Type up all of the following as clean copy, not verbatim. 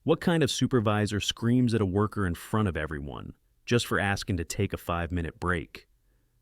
What kind of supervisor screams at a worker in front of everyone just for asking to take a 5-minute break?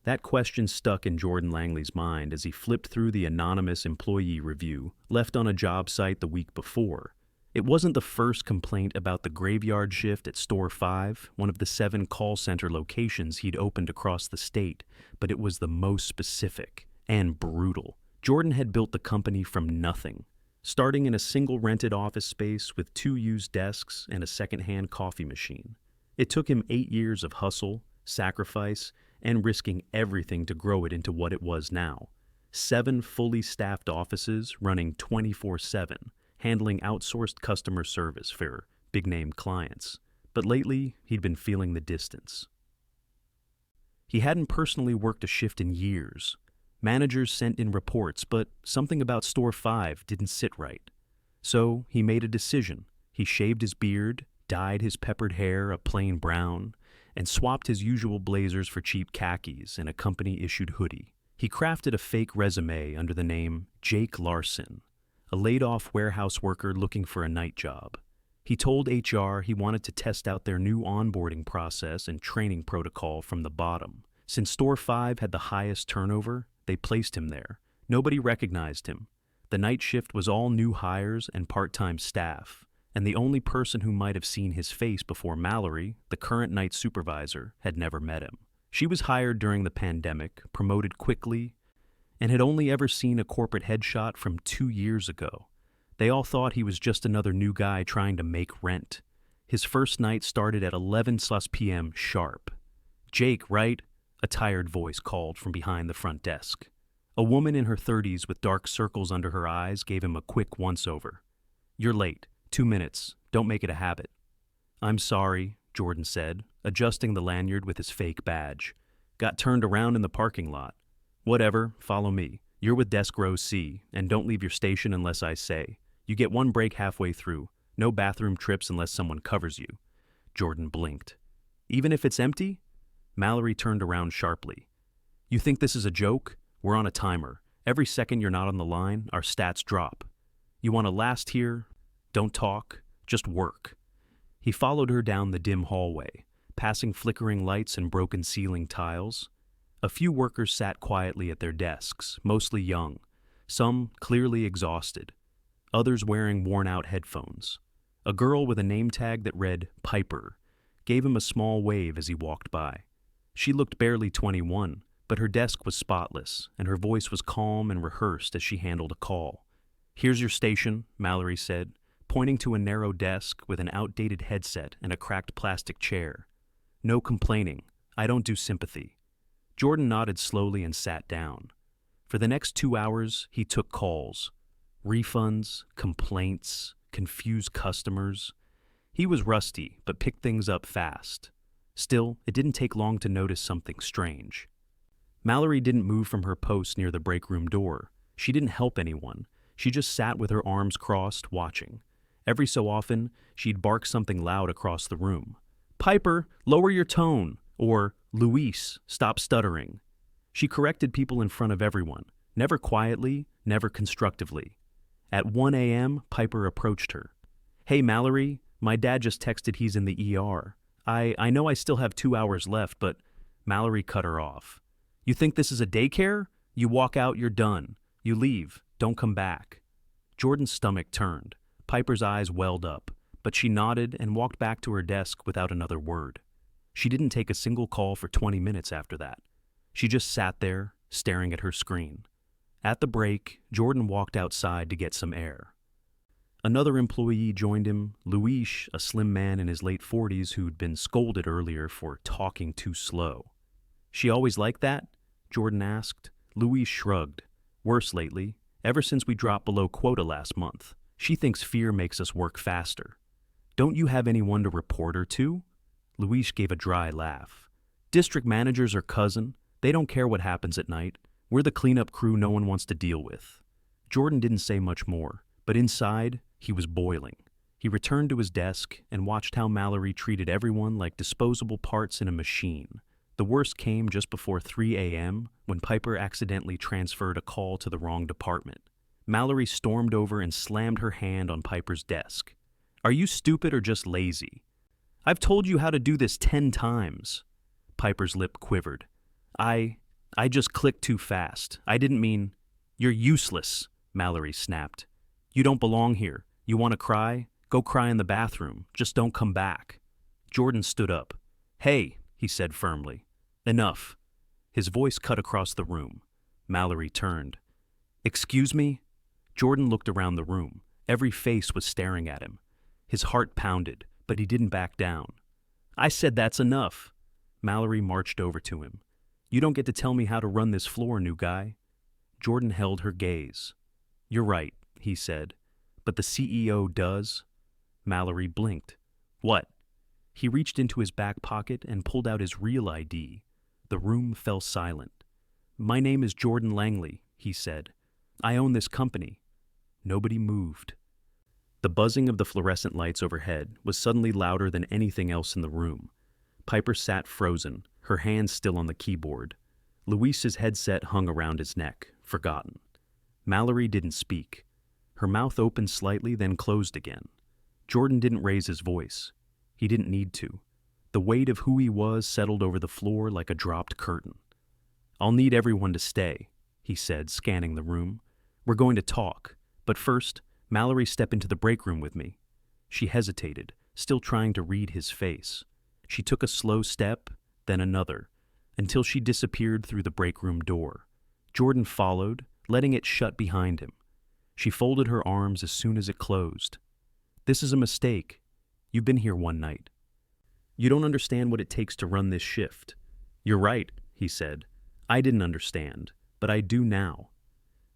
That question stuck in Jordan Langley's mind as he flipped through the anonymous employee review left on a job site the week before. It wasn't the first complaint about the graveyard shift at Store 5, one of the 7 call center locations he'd opened across the state, but it was the most specific and brutal. Jordan had built the company from nothing, starting in a single rented office space with 2 used desks and a second-hand coffee machine. It took him 8 years of hustle, sacrifice, and risking everything to grow it into what it was now. 7 fully staffed offices running 24/7, handling outsourced customer service for big-name clients. But lately, he'd been feeling the distance. He hadn't personally worked a shift in years. Managers sent in reports, but something about Store 5 didn't sit right. So he made a decision. He shaved his beard, dyed his peppered hair a plain brown, and swapped his usual blazers for cheap khakis and a company-issued hoodie. He crafted a fake resume under the name Jake Larson, a laid-off warehouse worker looking for a night job. He told HR he wanted to test out their new onboarding process and training protocol from the bottom. Since Store 5 had the highest turnover, they placed him there. Nobody recognized him. The night shift was all new hires and part-time staff, and the only person who might have seen his face before Mallory, the current night supervisor, had never met him. She was hired during the pandemic, promoted quickly, and had only ever seen a corporate headshot from 2 years ago. They all thought he was just another new guy trying to make rent. His first night started at 11 p.m. sharp. "Jake, right?" a tired voice called from behind the front desk. A woman in her 30s with dark circles under her eyes gave him a quick once-over. "You're late. 2 minutes. Don't make it a habit." "I'm sorry," Jordan said, adjusting the lanyard with his fake badge. "Got turned around in the parking lot." "Whatever, follow me. You're with desk row C, and don't leave your station unless I say. You get 1 break halfway through. No bathroom trips unless someone covers you." Jordan blinked. "Even if it's empty?" Mallory turned around sharply. "You think this is a joke? We're on a timer. Every second you're not on the line, our stats drop. You want to last here? Don't talk. Just work." He followed her down the dim hallway, passing flickering lights and broken ceiling tiles. A few workers sat quietly at their desks, mostly young, some clearly exhausted, others wearing worn-out headphones. A girl with a name tag that read Piper gave him a small wave as he walked by. She looked barely 21, but her desk was spotless, and her voice was calm and rehearsed as she handled a call. "Here's your station," Mallory said, pointing to a narrow desk with an outdated headset and a cracked plastic chair. "No complaining. I don't do sympathy." Jordan nodded slowly and sat down. For the next 2 hours, he took calls. Refunds, complaints, confused customers. He was rusty, but picked things up fast. Still, it didn't take long to notice something strange. Mallory didn't move from her post near the break room door. She didn't help anyone. She just sat with her arms crossed, watching. Every so often, she'd bark something loud across the room. "Piper, lower your tone!" Or, "Luis, stop stuttering." She corrected people in front of everyone, never quietly, never constructively. At 1 a.m., Piper approached her. "Hey, Mallory, my dad just texted he's in the ER. I know I still have 2 hours left, but..." Mallory cut her off. "You think this is a daycare? You walk out, you're done. You leave, don't come back." Jordan's stomach turned. Piper's eyes welled up, but she nodded and walked back to her desk without another word. She didn't take a single call for 20 minutes after that. She just sat there, staring at her screen. At the break, Jordan walked outside to get some air. Another employee joined him, Luis, a slim man in his late 40s who'd been scolded earlier for talking too slow. "She always like that?" Jordan asked. Luis shrugged. "Worse lately, ever since we dropped below quota last month. She thinks fear makes us work faster." "Don't you have anyone to report her to?" Luis gave a dry laugh. "District managers are cousin. They don't care what happens at night. We're the cleanup crew no one wants to deal with." Jordan didn't say much more, but inside, he was boiling. He returned to his desk and watched how Mallory treated everyone like disposable parts in a machine. The worst came just before 3 a.m. when Piper accidentally transferred a call to the wrong department. Mallory stormed over and slammed her hand on Piper's desk. Are you stupid or just lazy? I've told you how to do this 10 times. Piper's lip quivered. I just clicked too fast. I didn't mean... You're useless, Mallory snapped. You don't belong here. You want to cry? Go cry in the bathroom. Just don't come back. Jordan stood up. Hey, he said firmly. Enough. His voice cut across the room. Mallory turned. Excuse me? Jordan looked around the room. Every face was staring at him. His heart pounded, but he didn't back down. I said that's enough. Mallory marched over to him. You don't get to tell me how to run this floor, new guy. Jordan held her gaze. You're right, he said. But the CEO does? Mallory blinked. What? He reached into his back pocket and pulled out his real ID. The room fell silent. My name is Jordan Langley, he said. I own this company. Nobody moved. The buzzing of the fluorescent lights overhead was suddenly louder than anything else in the room. Piper sat frozen, her hands still on the keyboard. Luis's headset hung around his neck, forgotten. Mallory didn't speak. Her mouth opened slightly, then closed again. Jordan didn't raise his voice. He didn't need to. The weight of who he was settled over the floor like a dropped curtain. I'll need everyone to stay, he said, scanning the room. We're going to talk, but first, Mallory, step into the break room with me. She hesitated, still trying to read his face. She took a slow step, then another, until she disappeared through the break room door. Jordan followed, letting it shut behind him. She folded her arms as soon as it closed. This is a mistake. You've been here one night. You don't understand what it takes to run this shift. You're right, he said. I didn't understand, but I do now.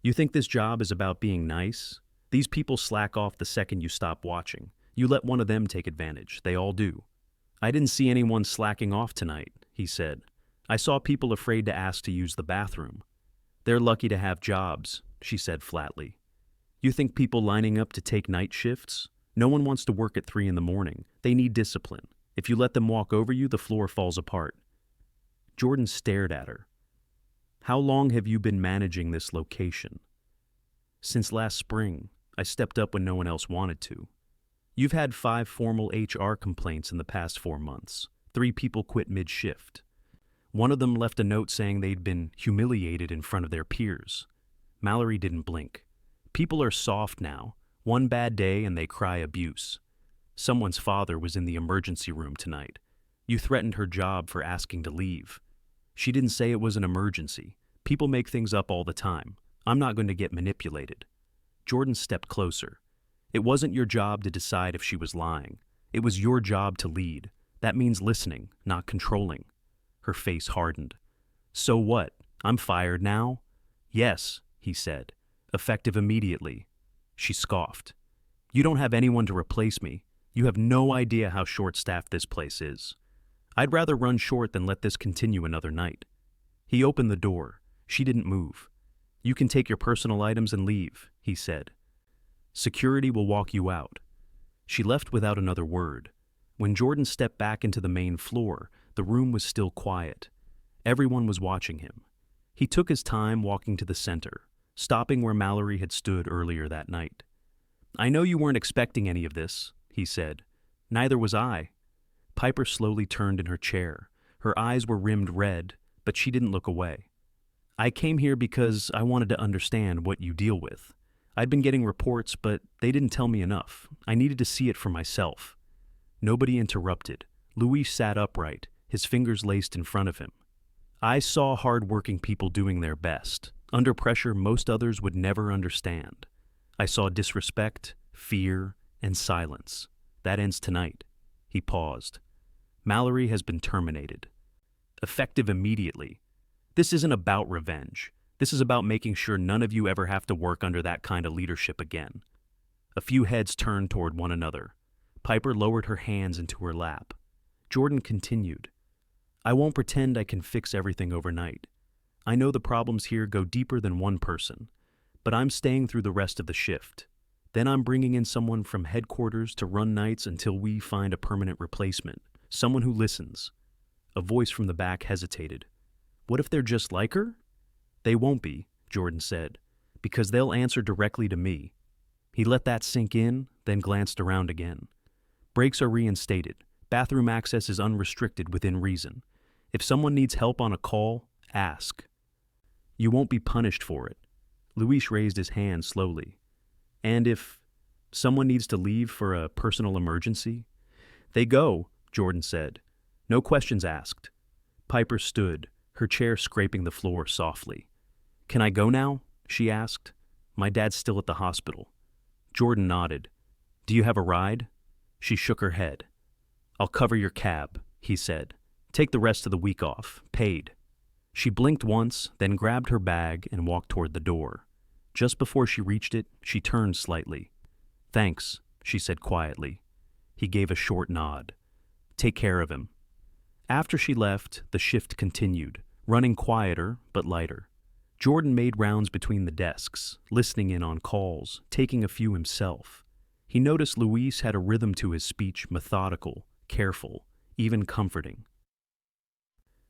You think this job is about being nice? These people slack off the second you stop watching. You let one of them take advantage. They all do. I didn't see anyone slacking off tonight, he said. I saw people afraid to ask to use the bathroom. They're lucky to have jobs, she said flatly. You think people lining up to take night shifts? No one wants to work at 3 a.m. They need discipline. If you let them walk over you, the floor falls apart. Jordan stared at her. How long have you been managing this location? Since last spring. I stepped up when no one else wanted to. You've had 5 formal HR complaints in the past 4 months. 3 people quit mid-shift. One of them left a note saying they'd been humiliated in front of their peers. Mallory didn't blink. People are soft now. One bad day and they cry abuse. Someone's father was in the emergency room tonight. You threatened her job for asking to leave. She didn't say it was an emergency. People make things up all the time. I'm not going to get manipulated. Jordan stepped closer. It wasn't your job to decide if she was lying. It was your job to lead. That means listening, not controlling. Her face hardened. So what? I'm fired now? Yes, he said. Effective immediately. She scoffed. You don't have anyone to replace me. You have no idea how short-staffed this place is. I'd rather run short than let this continue another night. He opened the door. She didn't move. You can take your personal items and leave, he said. Security will walk you out. She left without another word. When Jordan stepped back into the main floor, the room was still quiet. Everyone was watching him. He took his time walking to the center, stopping where Mallory had stood earlier that night. I know you weren't expecting any of this, he said. Neither was I. Piper slowly turned in her chair. Her eyes were rimmed red, but she didn't look away. I came here because I wanted to understand what you deal with. I'd been getting reports, but they didn't tell me enough. I needed to see it for myself. Nobody interrupted. Luis sat upright, his fingers laced in front of him. I saw hard-working people doing their best. Under pressure most others would never understand. I saw disrespect, fear, and silence. That ends tonight. He paused. Mallory has been terminated. Effective immediately. This isn't about revenge. This is about making sure none of you ever have to work under that kind of leadership again. A few heads turned toward one another. Piper lowered her hands into her lap. Jordan continued. I won't pretend I can fix everything overnight. I know the problems here go deeper than one person, but I'm staying through the rest of the shift. Then I'm bringing in someone from headquarters to run nights until we find a permanent replacement, someone who listens. A voice from the back hesitated. What if they're just like her? They won't be, Jordan said, because they'll answer directly to me. He let that sink in, then glanced around again. Breaks are reinstated. Bathroom access is unrestricted within reason. If someone needs help on a call, ask. You won't be punished for it. Luis raised his hand slowly. And if someone needs to leave for a personal emergency? They go, Jordan said. No questions asked. Piper stood, her chair scraping the floor softly. Can I go now? She asked. My dad's still at the hospital. Jordan nodded. Do you have a ride? She shook her head. I'll cover your cab, he said. Take the rest of the week off, paid. She blinked once, then grabbed her bag and walked toward the door. Just before she reached it, she turned slightly. Thanks, she said quietly. He gave a short nod. Take care of him. After she left, the shift continued, running quieter but lighter. Jordan made rounds between the desks, listening in on calls, taking a few himself. He noticed Luis had a rhythm to his speech, methodical, careful, even comforting.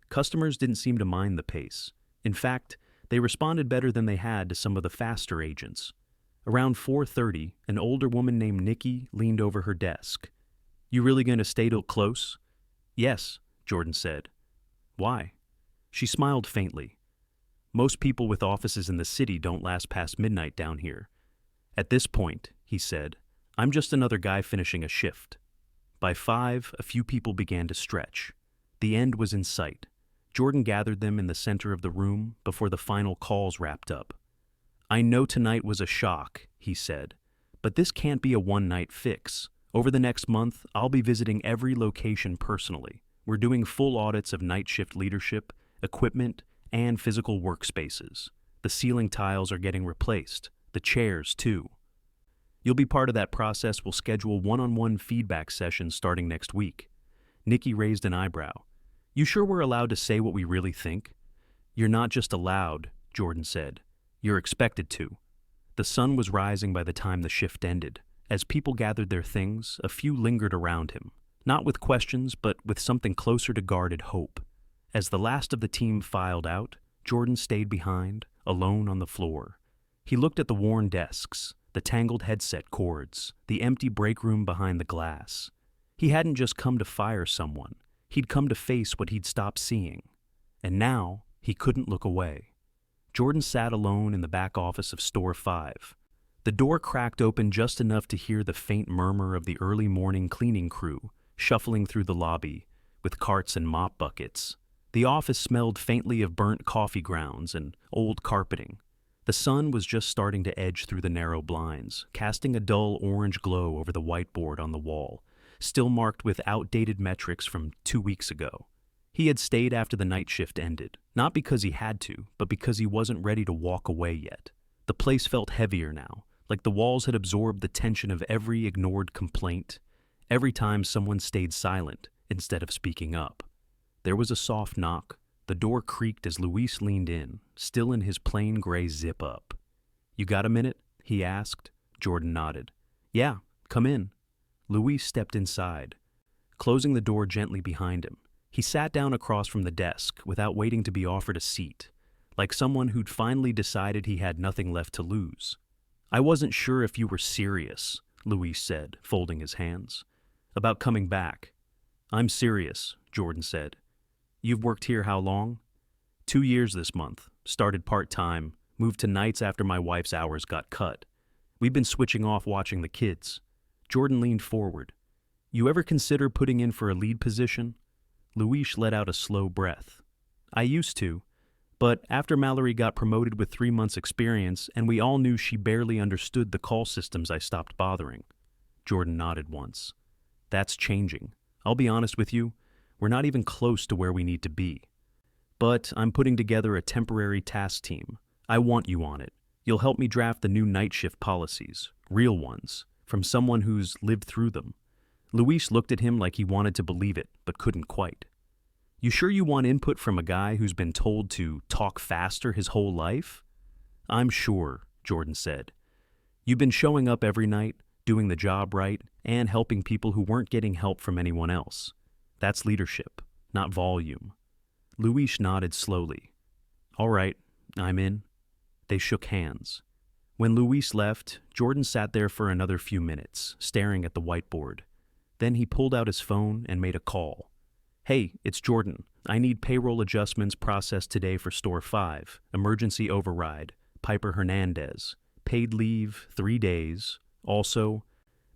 Customers didn't seem to mind the pace. In fact, they responded better than they had to some of the faster agents. Around 4:30, an older woman named Nikki leaned over her desk. You really going to stay till close? Yes, Jordan said. Why? She smiled faintly. Most people with offices in the city don't last past midnight down here. At this point, he said, I'm just another guy finishing a shift. By 5, a few people began to stretch. The end was in sight. Jordan gathered them in the center of the room before the final calls wrapped up. I know tonight was a shock, he said, but this can't be a one-night fix. Over the next month, I'll be visiting every location personally. We're doing full audits of night shift leadership, equipment, and physical workspaces. The ceiling tiles are getting replaced, the chairs too. You'll be part of that process. We'll schedule one-on-one feedback sessions starting next week. Nikki raised an eyebrow. You sure we're allowed to say what we really think? You're not just allowed, Jordan said. You're expected to. The sun was rising by the time the shift ended. As people gathered their things, a few lingered around him, not with questions, but with something closer to guarded hope. As the last of the team filed out, Jordan stayed behind, alone on the floor. He looked at the worn desks, the tangled headset cords, the empty break room behind the glass. He hadn't just come to fire someone. He'd come to face what he'd stopped seeing. And now, he couldn't look away. Jordan sat alone in the back office of Store 5. The door cracked open just enough to hear the faint murmur of the early morning cleaning crew shuffling through the lobby with carts and mop buckets. The office smelled faintly of burnt coffee grounds and old carpeting. The sun was just starting to edge through the narrow blinds, casting a dull orange glow over the whiteboard on the wall, still marked with outdated metrics from 2 weeks ago. He had stayed after the night shift ended, not because he had to, but because he wasn't ready to walk away yet. The place felt heavier now, like the walls had absorbed the tension of every ignored complaint, every time someone stayed silent instead of speaking up. There was a soft knock. The door creaked as Luis leaned in, still in his plain gray zip-up. You got a minute? He asked. Jordan nodded. Yeah, come in. Luis stepped inside, closing the door gently behind him. He sat down across from the desk without waiting to be offered a seat, like someone who'd finally decided he had nothing left to lose. I wasn't sure if you were serious, Luis said, folding his hands. About coming back. I'm serious, Jordan said. You've worked here how long? 2 years this month. Started part-time, moved to nights after my wife's hours got cut. We've been switching off watching the kids. Jordan leaned forward. You ever consider putting in for a lead position? Luis let out a slow breath. I used to, but after Mallory got promoted with 3 months' experience and we all knew she barely understood the call systems, I stopped bothering. Jordan nodded once. That's changing. I'll be honest with you, we're not even close to where we need to be. But I'm putting together a temporary task team. I want you on it. You'll help me draft the new night shift policies, real ones, from someone who's lived through them. Luis looked at him like he wanted to believe it, but couldn't quite. You sure you want input from a guy who's been told to talk faster his whole life? I'm sure, Jordan said. You've been showing up every night, doing the job right, and helping people who weren't getting help from anyone else. That's leadership, not volume. Luis nodded slowly. All right, I'm in. They shook hands. When Luis left, Jordan sat there for another few minutes, staring at the whiteboard. Then he pulled out his phone and made a call. "Hey, it's Jordan. I need payroll adjustments processed today for Store 5. Emergency override. Piper Hernandez. Paid leave, 3 days. Also,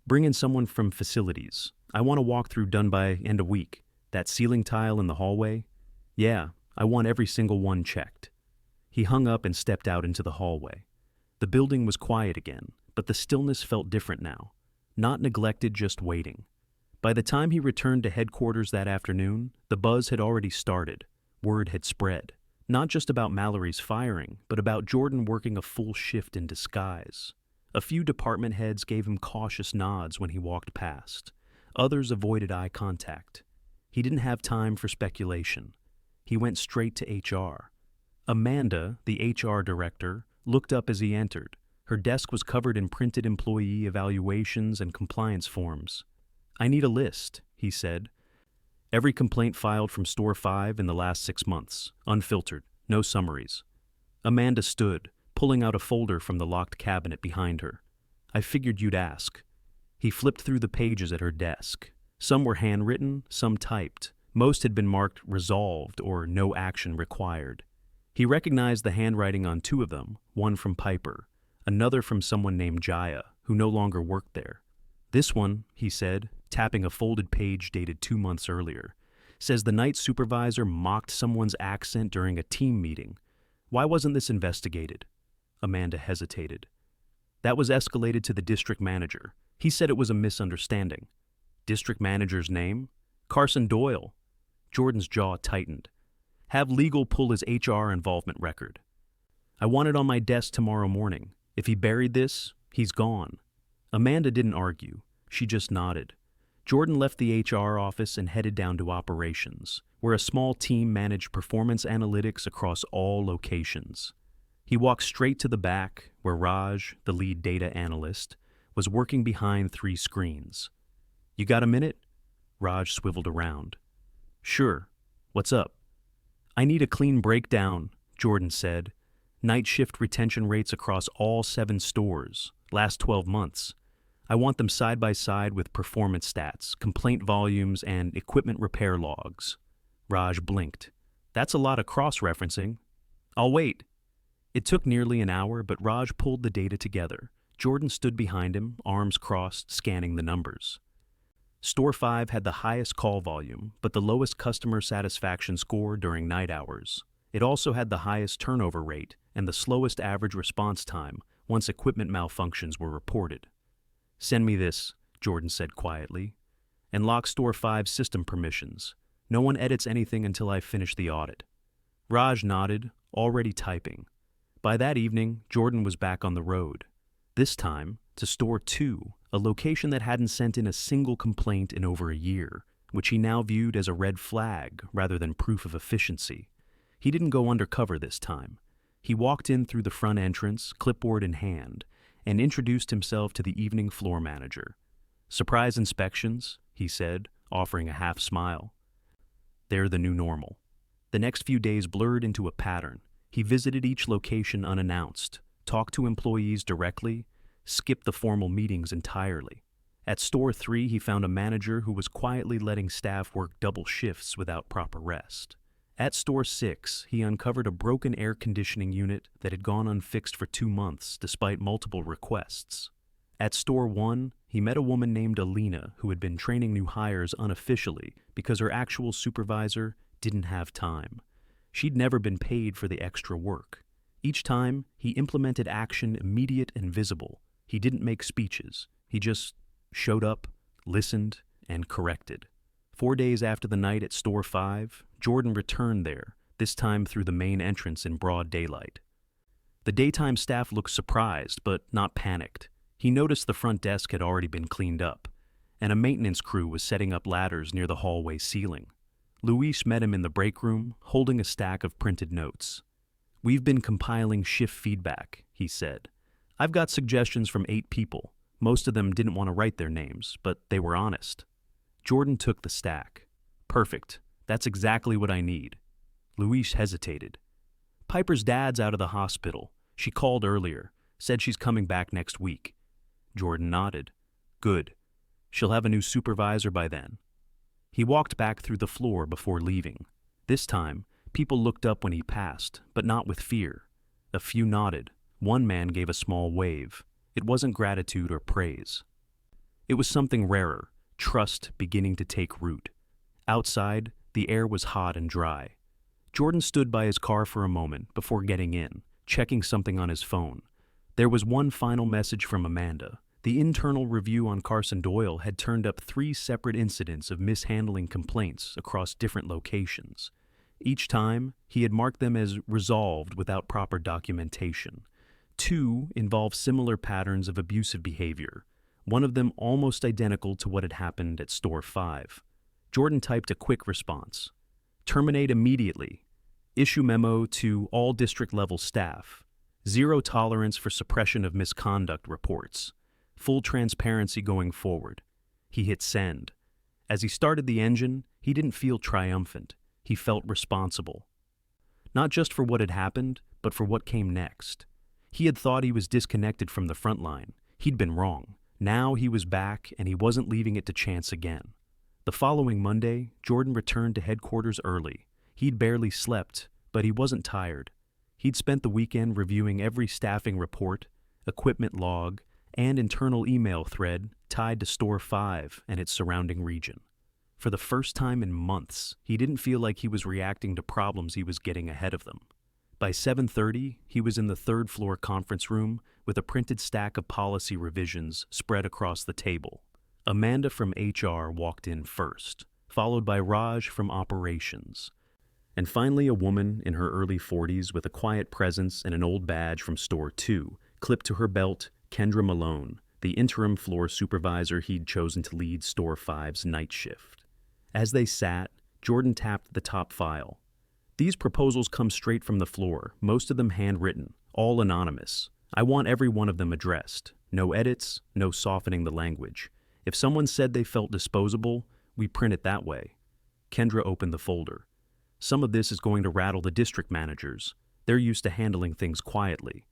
bring in someone from facilities. I want a walkthrough done by end of week. That ceiling tile in the hallway? Yeah, I want every single one checked." He hung up and stepped out into the hallway. The building was quiet again, but the stillness felt different now. Not neglected, just waiting. By the time he returned to headquarters that afternoon, the buzz had already started. Word had spread. Not just about Mallory's firing, but about Jordan working a full shift in disguise. A few department heads gave him cautious nods when he walked past. Others avoided eye contact. He didn't have time for speculation. He went straight to HR. Amanda, the HR director, looked up as he entered. Her desk was covered in printed employee evaluations and compliance forms. "I need a list," he said. "Every complaint filed from Store 5 in the last 6 months, unfiltered, no summaries." Amanda stood, pulling out a folder from the locked cabinet behind her. "I figured you'd ask." He flipped through the pages at her desk. Some were handwritten, some typed. Most had been marked resolved or no action required. He recognized the handwriting on 2 of them, one from Piper, another from someone named Jaya, who no longer worked there. "This one," he said, tapping a folded page dated 2 months earlier, "says the night supervisor mocked someone's accent during a team meeting. Why wasn't this investigated?" Amanda hesitated. "That was escalated to the district manager. He said it was a misunderstanding." "District manager's name?" "Carson Doyle." Jordan's jaw tightened. "Have legal pull his HR involvement record." "I want it on my desk tomorrow morning. If he buried this, he's gone." Amanda didn't argue. She just nodded. Jordan left the HR office and headed down to operations, where a small team managed performance analytics across all locations. He walked straight to the back, where Raj, the lead data analyst, was working behind 3 screens. "You got a minute?" Raj swiveled around. "Sure. What's up?" "I need a clean breakdown," Jordan said. "Night shift retention rates across all 7 stores, last 12 months. I want them side by side with performance stats, complaint volumes, and equipment repair logs." Raj blinked. "That's a lot of cross-referencing." "I'll wait." It took nearly an hour, but Raj pulled the data together. Jordan stood behind him, arms crossed, scanning the numbers. Store 5 had the highest call volume, but the lowest customer satisfaction score during night hours. It also had the highest turnover rate and the slowest average response time once equipment malfunctions were reported. "Send me this," Jordan said quietly, "and lock Store 5's system permissions. No one edits anything until I finish the audit." Raj nodded, already typing. By that evening, Jordan was back on the road. This time, to Store 2, a location that hadn't sent in a single complaint in over a year, which he now viewed as a red flag rather than proof of efficiency. He didn't go undercover this time. He walked in through the front entrance, clipboard in hand, and introduced himself to the evening floor manager. "Surprise inspections," he said, offering a half smile. They're the new normal. The next few days blurred into a pattern. He visited each location unannounced, talked to employees directly, skipped the formal meetings entirely. At Store 3, he found a manager who was quietly letting staff work double shifts without proper rest. At Store 6, he uncovered a broken air conditioning unit that had gone unfixed for 2 months despite multiple requests. At Store 1, he met a woman named Alina who had been training new hires unofficially because her actual supervisor didn't have time. She'd never been paid for the extra work. Each time, he implemented action immediate and visible. He didn't make speeches. He just showed up, listened, and corrected. 4 days after the night at Store 5, Jordan returned there, this time through the main entrance in broad daylight. The daytime staff looked surprised, but not panicked. He noticed the front desk had already been cleaned up, and a maintenance crew was setting up ladders near the hallway ceiling. Luis met him in the break room, holding a stack of printed notes. "We've been compiling shift feedback," he said. "I've got suggestions from 8 people. Most of them didn't want to write their names, but they were honest." Jordan took the stack. "Perfect. That's exactly what I need." Luis hesitated. "Piper's dad's out of the hospital. She called earlier, said she's coming back next week." Jordan nodded. "Good. She'll have a new supervisor by then. He walked back through the floor before leaving. This time, people looked up when he passed, but not with fear. A few nodded. One man gave a small wave. It wasn't gratitude or praise. It was something rarer, trust beginning to take root. Outside, the air was hot and dry. Jordan stood by his car for a moment before getting in, checking something on his phone. There was one final message from Amanda. The internal review on Carson Doyle had turned up 3 separate incidents of mishandling complaints across different locations. Each time, he had marked them as resolved without proper documentation. 2 involved similar patterns of abusive behavior, one of them almost identical to what had happened at Store 5. Jordan typed a quick response. Terminate immediately. Issue memo to all district-level staff. 0 tolerance for suppression of misconduct reports. Full transparency going forward. He hit send. As he started the engine, he didn't feel triumphant. He felt responsible. Not just for what had happened, but for what came next. He had thought he was disconnected from the front line. He'd been wrong. Now he was back, and he wasn't leaving it to chance again. The following Monday, Jordan returned to headquarters early. He'd barely slept, but he wasn't tired. He'd spent the weekend reviewing every staffing report, equipment log, and internal email thread tied to Store 5 and its surrounding region. For the first time in months, he didn't feel like he was reacting to problems he was getting ahead of them. By 7:30, he was in the 3rd floor conference room with a printed stack of policy revisions spread across the table. Amanda from HR walked in first, followed by Raj from operations. And finally, a woman in her early 40s with a quiet presence and an old badge from Store 2, clipped to her belt, Kendra Malone, the interim floor supervisor he'd chosen to lead Store 5's night shift. As they sat, Jordan tapped the top file. These proposals come straight from the floor, most of them handwritten, all anonymous. I want every one of them addressed. No edits, no softening the language. If someone said they felt disposable, we print it that way. Kendra opened the folder. Some of this is going to rattle the district managers. They're used to handling things quietly.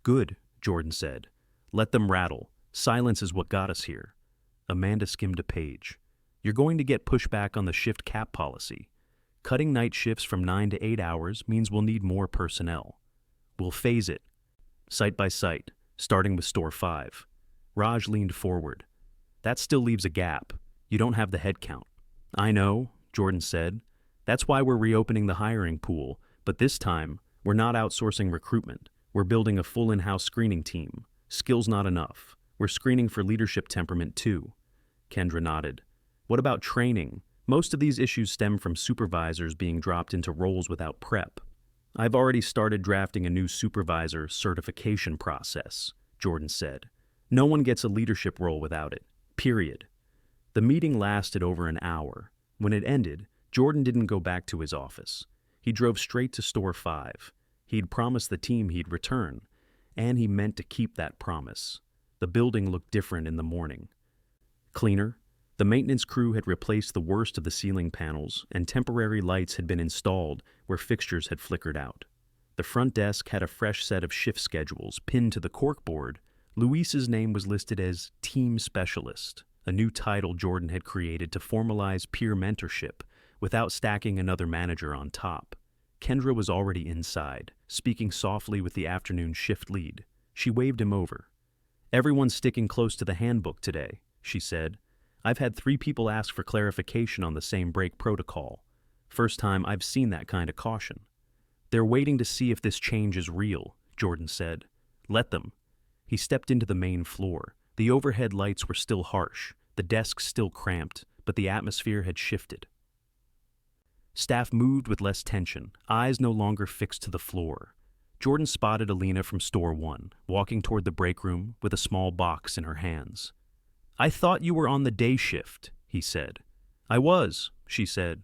Good, Jordan said. Let them rattle. Silence is what got us here. Amanda skimmed a page. You're going to get pushback on the shift cap policy. Cutting night shifts from 9 to 8 hours means we'll need more personnel. We'll phase it, site by site, starting with Store 5. Raj leaned forward. That still leaves a gap. You don't have the headcount. I know, Jordan said. That's why we're reopening the hiring pool, but this time, we're not outsourcing recruitment. We're building a full in-house screening team. Skills not enough. We're screening for leadership temperament too. Kendra nodded. What about training? Most of these issues stem from supervisors being dropped into roles without prep. I've already started drafting a new supervisor certification process, Jordan said. No one gets a leadership role without it. Period. The meeting lasted over an hour. When it ended, Jordan didn't go back to his office. He drove straight to Store 5. He'd promised the team he'd return, and he meant to keep that promise. The building looked different in the morning. Cleaner. The maintenance crew had replaced the worst of the ceiling panels, and temporary lights had been installed where fixtures had flickered out. The front desk had a fresh set of shift schedules pinned to the corkboard. Luis's name was listed as Team Specialist, a new title Jordan had created to formalize peer mentorship without stacking another manager on top. Kendra was already inside, speaking softly with the afternoon shift lead. She waved him over. Everyone's sticking close to the handbook today, she said. I've had 3 people ask for clarification on the same break protocol. First time I've seen that kind of caution. They're waiting to see if this change is real, Jordan said. Let them. He stepped into the main floor. The overhead lights were still harsh, the desks still cramped, but the atmosphere had shifted. Staff moved with less tension, eyes no longer fixed to the floor. Jordan spotted Alina from Store 1, walking toward the break room with a small box in her hands. I thought you were on the day shift, he said. I was, she said.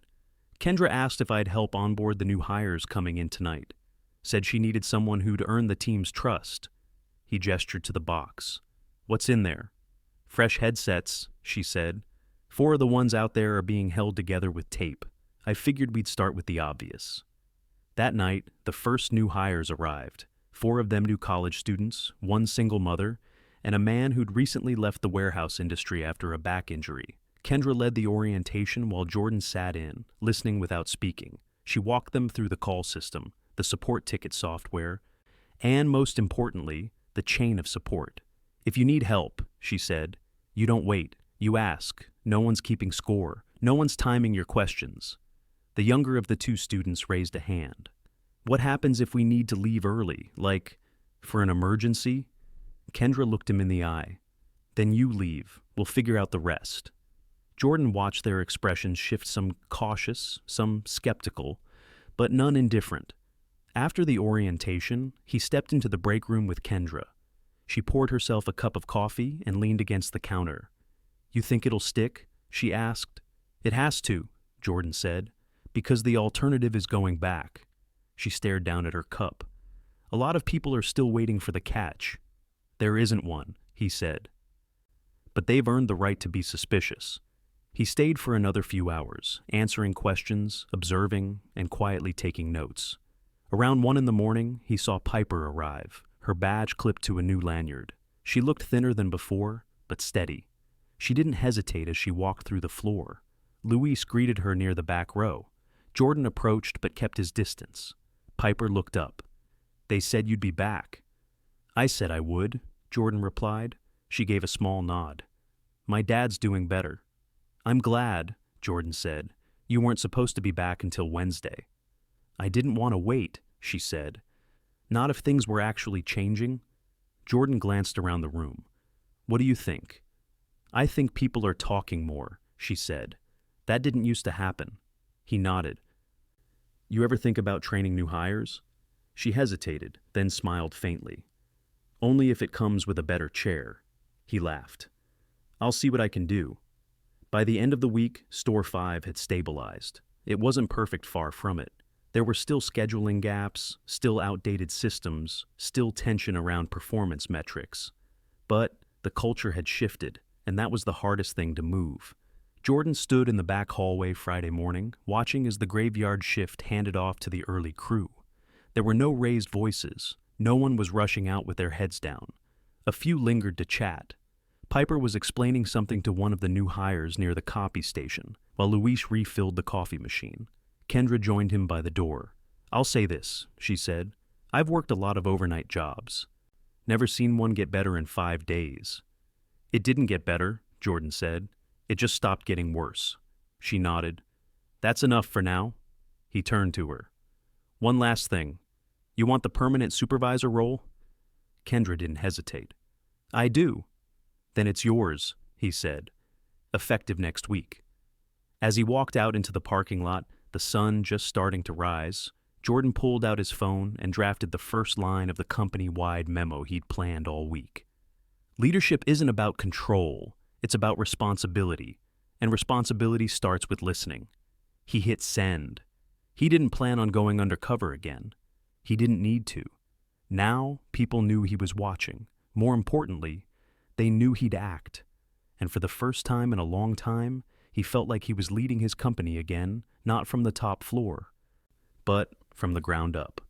Kendra asked if I'd help onboard the new hires coming in tonight. Said she needed someone who'd earn the team's trust. He gestured to the box. What's in there? Fresh headsets, she said. 4 of the ones out there are being held together with tape. I figured we'd start with the obvious. That night, the first new hires arrived. 4 of them new college students, 1 single mother, and a man who'd recently left the warehouse industry after a back injury. Kendra led the orientation while Jordan sat in, listening without speaking. She walked them through the call system, the support ticket software, and most importantly, the chain of support. If you need help, she said, you don't wait, you ask. No one's keeping score. No one's timing your questions. The younger of the two students raised a hand. What happens if we need to leave early, like, for an emergency? Kendra looked him in the eye. Then you leave. We'll figure out the rest. Jordan watched their expressions shift, some cautious, some skeptical, but none indifferent. After the orientation, he stepped into the break room with Kendra. She poured herself a cup of coffee and leaned against the counter. You think it'll stick? She asked. It has to, Jordan said, because the alternative is going back. She stared down at her cup. A lot of people are still waiting for the catch. There isn't one, he said. But they've earned the right to be suspicious. He stayed for another few hours, answering questions, observing, and quietly taking notes. Around 1 a.m, he saw Piper arrive, her badge clipped to a new lanyard. She looked thinner than before, but steady. She didn't hesitate as she walked through the floor. Luis greeted her near the back row. Jordan approached but kept his distance. Piper looked up. They said you'd be back. I said I would, Jordan replied. She gave a small nod. My dad's doing better. I'm glad, Jordan said. You weren't supposed to be back until Wednesday. I didn't want to wait, she said. Not if things were actually changing. Jordan glanced around the room. What do you think? I think people are talking more, she said. That didn't used to happen. He nodded. You ever think about training new hires? She hesitated, then smiled faintly. Only if it comes with a better chair. He laughed. I'll see what I can do. By the end of the week, Store 5 had stabilized. It wasn't perfect, far from it. There were still scheduling gaps, still outdated systems, still tension around performance metrics. But the culture had shifted, and that was the hardest thing to move. Jordan stood in the back hallway Friday morning, watching as the graveyard shift handed off to the early crew. There were no raised voices. No one was rushing out with their heads down. A few lingered to chat. Piper was explaining something to one of the new hires near the copy station, while Luis refilled the coffee machine. Kendra joined him by the door. I'll say this, she said. I've worked a lot of overnight jobs. Never seen one get better in 5 days. It didn't get better, Jordan said. It just stopped getting worse. She nodded. That's enough for now. He turned to her. One last thing. You want the permanent supervisor role? Kendra didn't hesitate. I do. Then it's yours, he said. Effective next week. As he walked out into the parking lot, the sun just starting to rise, Jordan pulled out his phone and drafted the first line of the company-wide memo he'd planned all week. Leadership isn't about control, it's about responsibility, and responsibility starts with listening. He hit send. He didn't plan on going undercover again. He didn't need to. Now, people knew he was watching. More importantly, they knew he'd act. And for the first time in a long time, he felt like he was leading his company again, not from the top floor, but from the ground up.